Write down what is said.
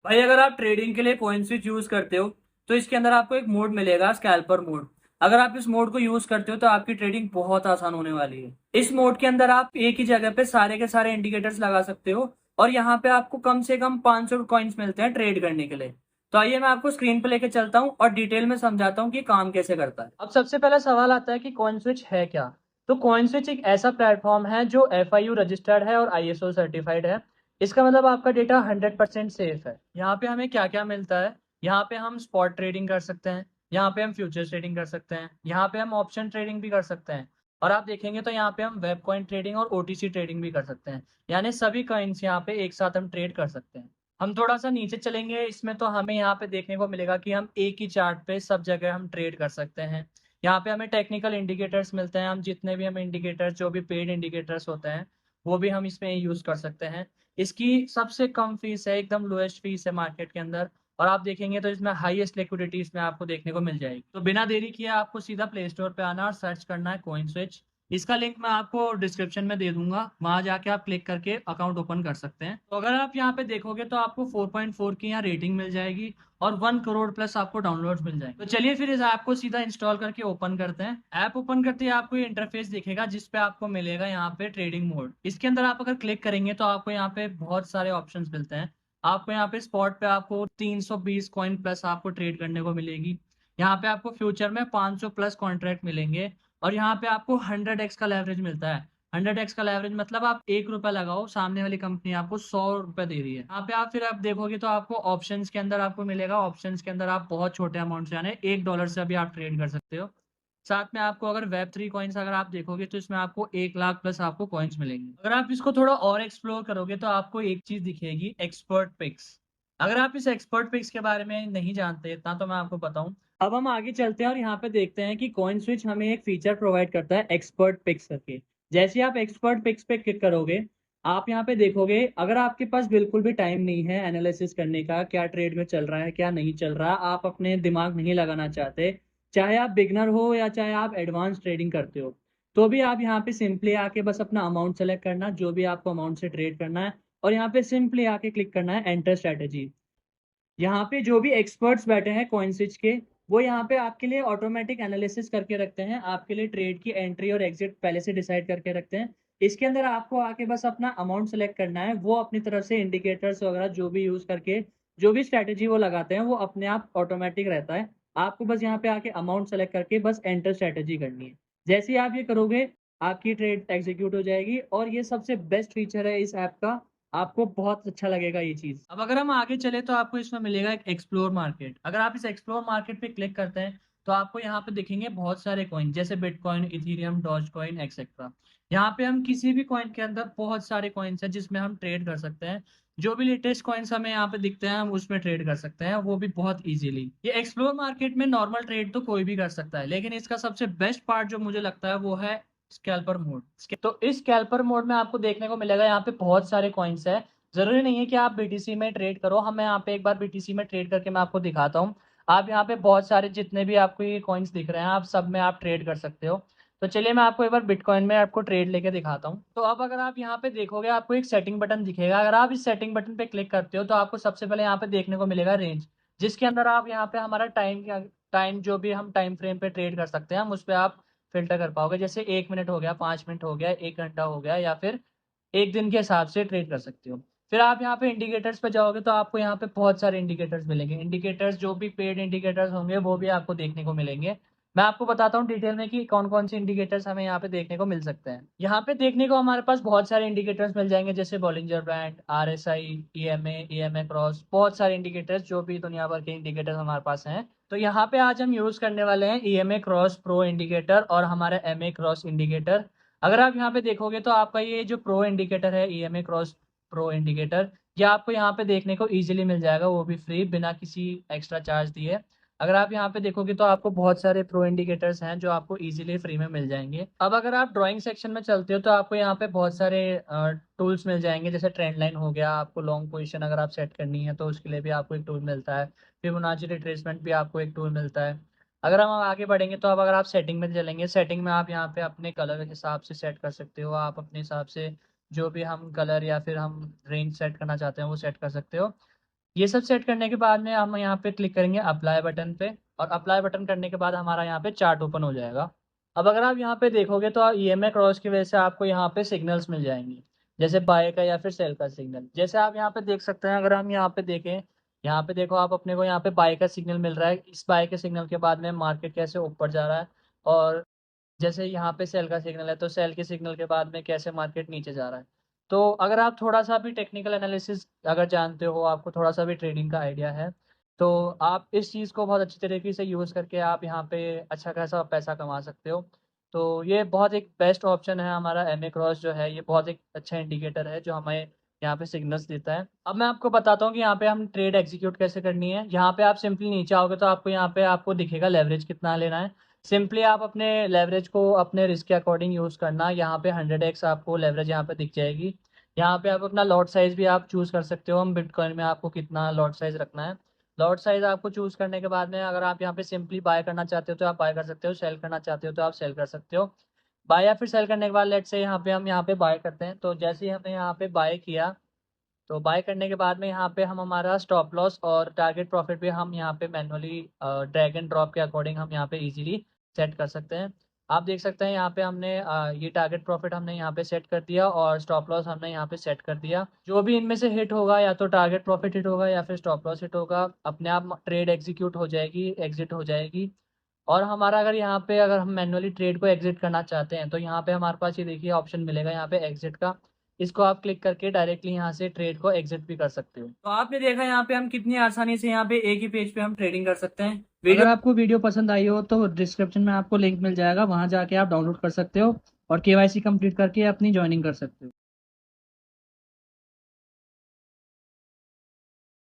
भाई अगर आप ट्रेडिंग के लिए कॉइन स्विच यूज करते हो तो इसके अंदर आपको एक मोड मिलेगा, स्कैल्पर मोड। अगर आप इस मोड को यूज करते हो तो आपकी ट्रेडिंग बहुत आसान होने वाली है। इस मोड के अंदर आप एक ही जगह पे सारे के सारे इंडिकेटर्स लगा सकते हो और यहाँ पे आपको कम से कम 500 कॉइन्स मिलते हैं ट्रेड करने के लिए। तो आइए मैं आपको स्क्रीन पे लेके चलता हूँ और डिटेल में समझाता हूँ कि काम कैसे करता है। अब सबसे पहला सवाल आता है कि कॉइन स्विच है क्या। तो कॉइन स्विच एक ऐसा प्लेटफॉर्म है जो FIU रजिस्टर्ड है और ISO सर्टिफाइड है। इसका मतलब आपका डेटा 100% सेफ है। यहाँ पे हमें क्या क्या मिलता है, यहाँ पे हम स्पॉट ट्रेडिंग कर सकते हैं, यहाँ पे हम फ्यूचर्स ट्रेडिंग कर सकते हैं, यहाँ पे हम ऑप्शन ट्रेडिंग भी कर सकते हैं। और आप देखेंगे तो यहाँ पे हम वेब कॉइन ट्रेडिंग और OTC ट्रेडिंग भी कर सकते हैं। यानी सभी कॉइन्स यहाँ पे एक साथ हम ट्रेड कर सकते हैं। हम थोड़ा सा नीचे चलेंगे इसमें तो हमें यहाँ पे देखने को मिलेगा कि हम एक ही चार्ट पे सब जगह हम ट्रेड कर सकते हैं। यहाँ पे हमें टेक्निकल इंडिकेटर्स मिलते हैं, हम जितने भी हमें इंडिकेटर्स जो भी पेड इंडिकेटर्स होते हैं वो भी हम इसमें यूज कर सकते हैं। इसकी सबसे कम फीस है, एकदम लोएस्ट फीस है मार्केट के अंदर। और आप देखेंगे तो इसमें हाईएस्ट लिक्विडिटी इसमें आपको देखने को मिल जाएगी। तो बिना देरी किए आपको सीधा प्ले स्टोर पे आना और सर्च करना है कॉइन स्विच। इसका लिंक मैं आपको डिस्क्रिप्शन में दे दूंगा, वहां जाके आप क्लिक करके अकाउंट ओपन कर सकते हैं। तो अगर आप यहाँ पे देखोगे तो आपको 4.4 की यहाँ रेटिंग मिल जाएगी और 1 करोड़ प्लस आपको डाउनलोड्स मिल जाएंगे। तो चलिए फिर इस ऐप को सीधा इंस्टॉल करके ओपन करते हैं। ऐप ओपन करते ही आपको ये इंटरफेस दिखेगा जिसपे आपको मिलेगा यहाँ पे ट्रेडिंग मोड। इसके अंदर आप अगर क्लिक करेंगे तो आपको यहाँ पे बहुत सारे ऑप्शंस मिलते हैं। आपको यहाँ पे स्पॉट पे आपको 320 कॉइन प्लस आपको ट्रेड करने को मिलेगी। यहाँ पे आपको फ्यूचर में 500 प्लस कॉन्ट्रैक्ट मिलेंगे। और यहाँ पे आपको 100x का लेवरेज मिलता है। 100x का लेवरेज मतलब आप 1 रुपया लगाओ, सामने वाली कंपनी आपको 100 रुपये दे रही है। यहाँ पे आप फिर आप देखोगे तो आपको ऑप्शंस के अंदर आपको मिलेगा, ऑप्शंस के अंदर आप बहुत छोटे अमाउंट से यानी $1 से अभी आप ट्रेड कर सकते हो। साथ में आपको अगर वेब 3 कॉइन्स अगर आप देखोगे तो इसमें आपको 1 लाख प्लस आपको कॉइन्स मिलेंगे। अगर आप इसको थोड़ा और एक्सप्लोर करोगे तो आपको एक चीज दिखेगी, एक्सपर्ट पिक्स। अगर आप इस एक्सपर्ट पिक्स के बारे में नहीं जानते इतना तो मैं आपको बताऊं। अब हम आगे चलते हैं और यहाँ पे देखते हैं कि कॉइन स्विच हमें एक फीचर प्रोवाइड करता है एक्सपर्ट पिक्स करके। जैसे आप एक्सपर्ट पिक्स पे क्लिक करोगे आप यहाँ पे देखोगे, अगर आपके पास बिल्कुल भी टाइम नहीं है एनालिसिस करने का क्या ट्रेड में चल रहा है क्या नहीं चल रहा, आप अपने दिमाग नहीं लगाना चाहते, चाहे आप बिगनर हो या चाहे आप एडवांस ट्रेडिंग करते हो, तो भी आप यहाँ पे सिंपली आके बस अपना अमाउंट सेलेक्ट करना जो भी आपको अमाउंट से ट्रेड करना है और यहाँ पे सिंपली आके क्लिक करना है एंटर स्ट्रेटेजी। यहाँ पे जो भी एक्सपर्ट्स बैठे हैं कॉइन स्विच के, वो यहाँ पे आपके लिए ऑटोमेटिक एनालिसिस करके रखते हैं, आपके लिए ट्रेड की एंट्री और एग्जिट पहले से डिसाइड करके रखते हैं। इसके अंदर आपको आके बस अपना अमाउंट सेलेक्ट करना है, वो अपनी तरफ से इंडिकेटर्स वगैरह जो भी यूज करके जो भी स्ट्रैटेजी वो लगाते हैं वो अपने आप ऑटोमेटिक रहता है। आपको बस यहाँ पे आके अमाउंट सेलेक्ट करके बस एंटर स्ट्रैटेजी करनी है। जैसे ही आप ये करोगे आपकी ट्रेड एग्जीक्यूट हो जाएगी और ये सबसे बेस्ट फीचर है इस ऐप का। आपको बहुत अच्छा लगेगा ये चीज। अब अगर हम आगे चले तो आपको इसमें मिलेगा एक एक्सप्लोर मार्केट। अगर आप इस एक्सप्लोर मार्केट पे क्लिक करते हैं तो आपको यहाँ पे दिखेंगे बहुत सारे कॉइन जैसे bitcoin, ethereum, doge coin etcetera. यहाँ पे हम किसी भी कॉइन के अंदर बहुत सारे कॉइन्स हैं जिसमें हम ट्रेड कर सकते हैं। जो भी लेटेस्ट कॉइन्स हमें यहाँ पे दिखते हैं हम उसमें ट्रेड कर सकते हैं, वो भी बहुत इजीली। ये एक्सप्लोर मार्केट में नॉर्मल ट्रेड तो कोई भी कर सकता है, लेकिन इसका सबसे बेस्ट पार्ट जो मुझे लगता है वो है स्कैल्पर मोड। तो इस स्कैल्पर मोड में आपको देखने को मिलेगा यहाँ पे बहुत सारे कॉइन्स है। जरूरी नहीं है कि आप BTC में ट्रेड करो, हमें यहाँ पे एक बार BTC में ट्रेड करके मैं आपको दिखाता हूँ। आप यहाँ पे बहुत सारे जितने भी आपको ये कॉइन्स दिख रहे हैं आप सब में आप ट्रेड कर सकते हो। तो चलिए मैं आपको एक बार बिटकॉइन में आपको ट्रेड लेके दिखाता हूँ। तो अब अगर आप यहाँ पे देखोगे आपको एक सेटिंग बटन दिखेगा, अगर आप इस सेटिंग बटन पे क्लिक करते हो तो आपको सबसे पहले यहाँ पे देखने को मिलेगा रेंज, जिसके अंदर आप यहाँ पे हमारा टाइम जो भी हम टाइम फ्रेम पे ट्रेड कर सकते हैं हम उस पर आप फिल्टर कर पाओगे। जैसे 1 मिनट हो गया, 5 मिनट हो गया, 1 घंटा हो गया या फिर एक दिन के हिसाब से ट्रेड कर सकते हो। फिर आप यहाँ पे इंडिकेटर्स पे जाओगे तो आपको यहाँ पे बहुत सारे इंडिकेटर्स मिलेंगे। इंडिकेटर्स जो भी पेड इंडिकेटर्स होंगे वो भी आपको देखने को मिलेंगे। मैं आपको बताता हूँ डिटेल में कि कौन कौन से इंडिकेटर्स हमें यहाँ पे देखने को मिल सकते हैं। यहाँ पे देखने को हमारे पास बहुत सारे इंडिकेटर्स मिल जाएंगे जैसे Bollinger band, RSI, EMA cross, बहुत सारे इंडिकेटर्स जो भी दुनिया भर के इंडिकेटर्स हमारे पास हैं। तो यहाँ पे आज हम यूज करने वाले हैं EMA क्रॉस प्रो इंडिकेटर और हमारा MA क्रॉस इंडिकेटर। अगर आप यहाँ पे देखोगे तो आपका ये जो प्रो इंडिकेटर है, EMA क्रॉस प्रो इंडिकेटर, ये आपको यहाँ पे देखने को इजीली मिल जाएगा, वो भी फ्री बिना किसी एक्स्ट्रा चार्ज दिए। अगर आप यहाँ पे देखोगे तो आपको बहुत सारे प्रो इंडिकेटर्स हैं जो आपको इजीली फ्री में मिल जाएंगे। अब अगर आप ड्राइंग सेक्शन में चलते हो तो आपको यहाँ पे बहुत सारे टूल्स मिल जाएंगे जैसे ट्रेंड लाइन हो गया, आपको लॉन्ग पोजीशन अगर आप सेट करनी है तो उसके लिए भी आपको एक टूल मिलता है। फिबोनाची रिट्रेसमेंट भी आपको एक टूल मिलता है। अगर हम आगे बढ़ेंगे तो अब अगर आप सेटिंग में चलेंगे, सेटिंग में आप यहाँ पे अपने कलर के हिसाब से सेट कर सकते हो, आप अपने हिसाब से जो भी हम कलर या फिर हम रेंज सेट करना चाहते हैं वो सेट कर सकते हो। ये सब सेट करने के बाद में हम यहाँ पे क्लिक करेंगे अप्लाई बटन पे, और अप्लाई बटन करने के बाद हमारा यहाँ पे चार्ट ओपन हो जाएगा। अब अगर आप यहाँ पे देखोगे तो ईएमए क्रॉस की वजह से आपको यहाँ पे सिग्नल्स मिल जाएंगे, जैसे बाय का या फिर सेल का सिग्नल। जैसे आप यहाँ पे देख सकते हैं, अगर हम यहाँ पे देखें, यहाँ पे देखो आप, अपने को यहाँ पे बाय का सिग्नल मिल रहा है। इस बाय के सिग्नल के बाद में मार्केट कैसे ऊपर जा रहा है, और जैसे यहाँ पे सेल का सिग्नल है तो सेल के सिग्नल के बाद में कैसे मार्केट नीचे जा रहा है। तो अगर आप थोड़ा सा भी टेक्निकल एनालिसिस अगर जानते हो, आपको थोड़ा सा भी ट्रेडिंग का आइडिया है, तो आप इस चीज़ को बहुत अच्छी तरीके से यूज़ करके आप यहाँ पे अच्छा खासा पैसा कमा सकते हो। तो ये बहुत एक बेस्ट ऑप्शन है हमारा एमए क्रॉस जो है, ये बहुत एक अच्छा इंडिकेटर है जो हमें यहाँ पे सिग्नल्स देता है। अब मैं आपको बताता हूँ कि यहाँ पे हम ट्रेड एग्जीक्यूट कैसे करनी है। यहाँ पे आप सिंपली नीचे आओगे तो आपको यहाँ पे आपको दिखेगा लेवरेज कितना लेना है। सिंपली आप अपने लेवरेज को अपने रिस्क के अकॉर्डिंग यूज़ करना। यहाँ पे 100x आपको लेवरेज यहाँ पे दिख जाएगी। यहाँ पे आप अपना लॉट साइज भी आप चूज़ कर सकते हो, हम बिटकॉइन में आपको कितना लॉट साइज रखना है। लॉट साइज आपको चूज़ करने के बाद में अगर आप यहाँ पे सिंपली बाय करना चाहते हो तो आप बाय कर सकते हो, सेल करना चाहते हो तो आप सेल कर सकते हो। बाय या फिर सेल करने के बाद लेट से यहाँ पे हम यहाँ पे बाय करते हैं, तो जैसे ही हमने यहाँ पे बाय किया, तो बाय करने के बाद में यहाँ पे हम हमारा स्टॉप लॉस और टारगेट प्रॉफिट भी हम यहाँ पे मैनुअली ड्रैग एंड ड्रॉप के अकॉर्डिंग हम यहाँ पे इजीली सेट कर सकते हैं। आप देख सकते हैं यहाँ पे हमने ये टारगेट प्रॉफिट हमने यहाँ पे सेट कर दिया और स्टॉप लॉस हमने यहाँ पे सेट कर दिया। जो भी इनमें से हिट होगा, या तो टारगेट प्रॉफिट हिट होगा या फिर स्टॉप लॉस हिट होगा, अपने आप ट्रेड एग्जीक्यूट हो जाएगी, एग्जिट हो जाएगी। और हमारा अगर यहाँ पे अगर हम मैनुअली ट्रेड को एग्जिट करना चाहते हैं तो यहाँ पे हमारे पास ये देखिए ऑप्शन मिलेगा यहाँ पे एग्जिट का। इसको आप क्लिक करके डायरेक्टली यहाँ से ट्रेड को एग्जिट भी कर सकते हो। तो आपने देखा यहाँ पे हम कितनी आसानी से यहाँ पे एक ही पेज पे हम ट्रेडिंग कर सकते हैं। अगर आपको वीडियो पसंद आई हो तो डिस्क्रिप्शन में आपको लिंक मिल जाएगा, वहां जाके आप डाउनलोड कर सकते हो और केवाईसी कंप्लीट करके अपनी ज्वाइनिंग कर सकते हो।